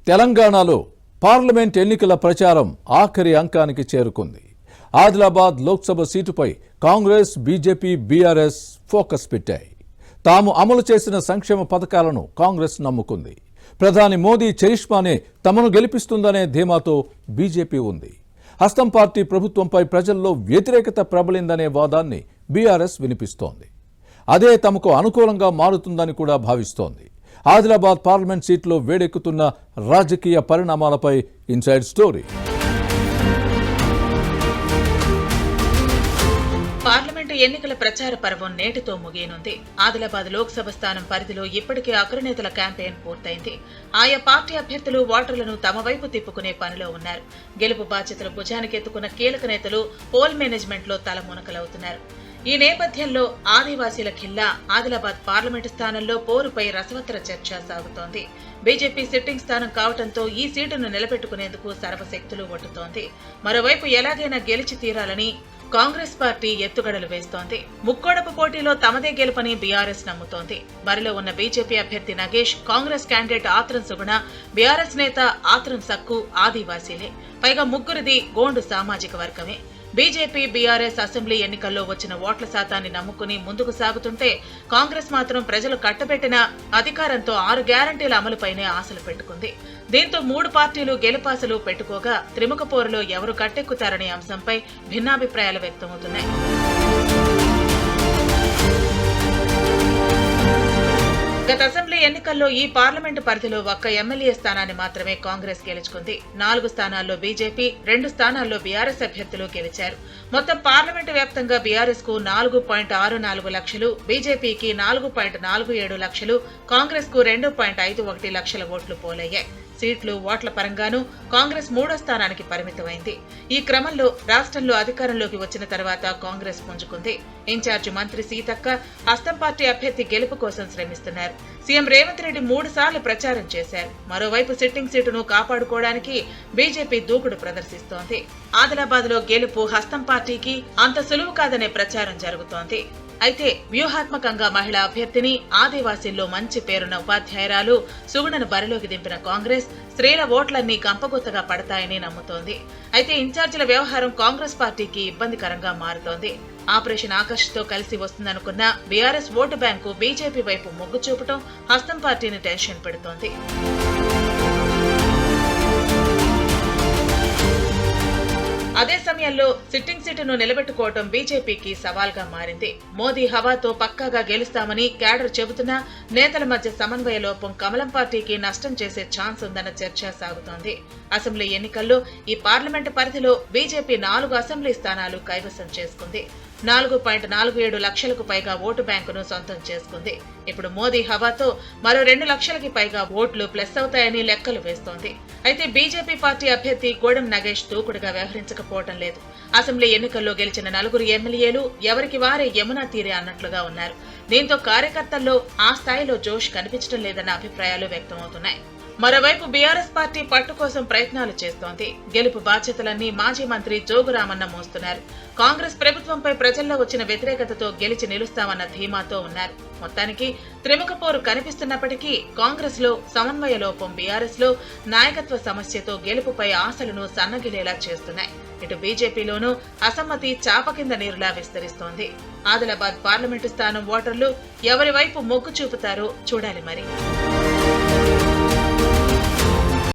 తెలంగాణలో పార్లమెంట్ ఎన్నికల ప్రచారం ఆఖరి అంకానికి చేరుకుంది. ఆదిలాబాద్ లోక్సభ సీటుపై కాంగ్రెస్, బీజేపీ, బీఆర్ఎస్ ఫోకస్ పెట్టాయి. తాము అమలు చేసిన సంక్షేమ పథకాలను కాంగ్రెస్ నమ్ముకుంది. ప్రధాని మోదీ చరిష్మానే తమను గెలిపిస్తుందనే ధీమాతో బీజేపీ ఉంది. హస్తం పార్టీ ప్రభుత్వంపై ప్రజల్లో వ్యతిరేకత ప్రబలిందనే వాదాన్ని బీఆర్ఎస్ వినిపిస్తోంది. అదే తమకు అనుకూలంగా మారుతుందని కూడా భావిస్తోంది. ఆదిలాబాద్ పార్లమెంట్ సీట్లో వేడెక్కుతున్న రాజకీయ పరిణామాలపై ఇన్సైడ్ స్టోరీ. పార్లమెంటు ఎన్నికల ప్రచార పర్వం నేటితో ముగియనుంది. ఆదిలాబాద్ లోక్సభ స్థానం పరిధిలో ఇప్పటికే అగ్రనేతల క్యాంపెయిన్ పూర్తయింది. ఆయా పార్టీ అభ్యర్థులు ఓటర్లను తమ వైపు తిప్పుకునే పనిలో ఉన్నారు. గెలుపు బాధ్యతలు భుజానికెత్తుకున్న కీలక నేతలు పోల్ మేనేజ్మెంట్ లో తలమునకలవుతున్నారు. ఈ నేపథ్యంలో ఆదివాసీల ఖిల్లా ఆదిలాబాద్ పార్లమెంటు స్థానంలో పోరుపై రసవత్తర చర్చ సాగుతోంది. బీజేపీ సిట్టింగ్ స్థానం కావడంతో ఈ సీటును నిలబెట్టుకునేందుకు సర్వశక్తులు ఒడ్డుతోంది. మరోవైపు ఎలాగైనా గెలిచి తీరాలని కాంగ్రెస్ పార్టీ ఎత్తుగడలు వేస్తోంది. ముక్కోడపు పోటీలో తమదే గెలుపని బీఆర్ఎస్ నమ్ముతోంది. బరిలో ఉన్న బీజేపీ అభ్యర్థి నగేష్, కాంగ్రెస్ క్యాండిడేట్ ఆత్రం సుగుణ, బీఆర్ఎస్ నేత ఆత్రం సక్కు ఆదివాసీలే. పైగా ముగ్గురిది గోండు సామాజిక వర్గమే. బీజేపీ, బీఆర్ఎస్ అసెంబ్లీ ఎన్నికల్లో వచ్చిన ఓట్ల శాతాన్ని నమ్ముకుని ముందుకు సాగుతుంటే కాంగ్రెస్ మాత్రం ప్రజలు కట్టబెట్టిన అధికారంతో 6 గ్యారంటీల అమలుపైనే ఆశలు పెట్టుకుంది. దీంతో 3 పార్టీలు గెలుపాశలు పెట్టుకోగా త్రిముఖ పోరులో ఎవరు కట్టెక్కుతారనే అంశంపై భిన్నాభిప్రాయాలు వ్యక్తమవుతున్నాయి. గత అసెంబ్లీ ఎన్నికల్లో ఈ పార్లమెంటు పరిధిలో ఒక్క ఎమ్మెల్యే స్థానాన్ని మాత్రమే కాంగ్రెస్ గెలుచుకుంది. 4 స్థానాల్లో బీజేపీ, 2 స్థానాల్లో బీఆర్ఎస్ అభ్యర్థులు గెలిచారు. మొత్తం పార్లమెంటు వ్యాప్తంగా బీఆర్ఎస్ కు 4.64 లక్షలు, బీజేపీకి 4.47 లక్షలు, కాంగ్రెస్ కు 2.51 లక్షల ఓట్లు పోలయ్యాయి. సీట్లు, ఓట్ల పరంగానూ కాంగ్రెస్ 3వ స్థానానికి పరిమితమైంది. ఈ క్రమంలో రాష్ట్రంలో అధికారంలోకి వచ్చిన తర్వాత కాంగ్రెస్ పుంజుకుంది. ఇన్ఛార్జి మంత్రి సీతక్క హస్తం పార్టీ అభ్యర్థి గెలుపు కోసం శ్రమిస్తున్నారు. సీఎం రేవంత్ రెడ్డి 3 సార్లు ప్రచారం చేశారు. మరోవైపు సిట్టింగ్ సీటును కాపాడుకోవడానికి బీజేపీ దూకుడు ప్రదర్శిస్తోంది. ఆదిలాబాద్ లో గెలుపు హస్తం పార్టీకి అంత సులువు కాదనే ప్రచారం జరుగుతోంది. అయితే వ్యూహాత్మకంగా మహిళా అభ్యర్థిని, ఆదివాసీల్లో మంచి పేరున్న ఉపాధ్యాయురాలు సుగుణను బరిలోకి దింపిన కాంగ్రెస్ స్త్రీల ఓట్లన్నీ గంపగుత్తగా పడతాయని నమ్ముతోంది. అయితే ఇన్ఛార్జీల వ్యవహారం కాంగ్రెస్ పార్టీకి ఇబ్బందికరంగా మారుతోంది. ఆపరేషన్ ఆకర్ష్తో కలిసి వస్తుందనుకున్న బీఆర్ఎస్ ఓటు బ్యాంకు బీజేపీ వైపు మొగ్గు చూపటం హస్తం పార్టీని టెన్షన్ పెడుతోంది. అదే సమయంలో సిట్టింగ్ సీటును నిలబెట్టుకోవడం బీజేపీకి సవాల్గా మారింది. మోదీ హవాతో పక్కాగా గెలుస్తామని క్యాడర్ చెబుతున్నా నేతల మధ్య సమన్వయ లోపం కమలం పార్టీకి నష్టం చేసే ఛాన్స్ ఉందన్న చర్చ సాగుతోంది. అసెంబ్లీ ఎన్నికల్లో ఈ పార్లమెంటు పరిధిలో బీజేపీ 4 అసెంబ్లీ స్థానాలు కైవసం చేసుకుంది. 4.47 లక్షలకు పైగా ఓటు బ్యాంకును సొంతం చేసుకుంది. ఇప్పుడు మోదీ హవాతో మరో 2 లక్షలకి పైగా ఓట్లు ప్లస్ అవుతాయని లెక్కలు వేస్తోంది. అయితే బీజేపీ పార్టీ అభ్యర్థి కోడెం నగేష్ దూకుడుగా వ్యవహరించకపోవడం లేదు. అసెంబ్లీ ఎన్నికల్లో గెలిచిన 4 ఎమ్మెల్యేలు ఎవరికి వారే యమునా తీరే అన్నట్లుగా ఉన్నారు. దీంతో కార్యకర్తల్లో ఆ స్థాయిలో జోష్ కనిపించడం లేదన్న అభిప్రాయాలు వ్యక్తమవుతున్నాయి. మరోవైపు బీఆర్ఎస్ పార్టీ పట్టు కోసం ప్రయత్నాలు చేస్తోంది. గెలుపు బాధ్యతలన్నీ మాజీ మంత్రి జోగురామన్న మోస్తున్నారు. కాంగ్రెస్ ప్రభుత్వంపై ప్రజల్లో వచ్చిన వ్యతిరేకతతో గెలిచి నిలుస్తామన్న ధీమాతో ఉన్నారు. మొత్తానికి త్రిముఖ పోరు కనిపిస్తున్నప్పటికీ కాంగ్రెస్ లో సమన్వయ లోపం, బీఆర్ఎస్ లో నాయకత్వ సమస్యతో గెలుపుపై ఆశలను సన్నగిలేలా చేస్తున్నాయి. ఇటు బీజేపీలోనూ అసమ్మతి చాప కింద నీరులా విస్తరిస్తోంది. ఆదిలాబాద్ పార్లమెంటు స్థానం ఓటర్లు ఎవరి వైపు మొగ్గు చూపుతారో చూడాలి మరి.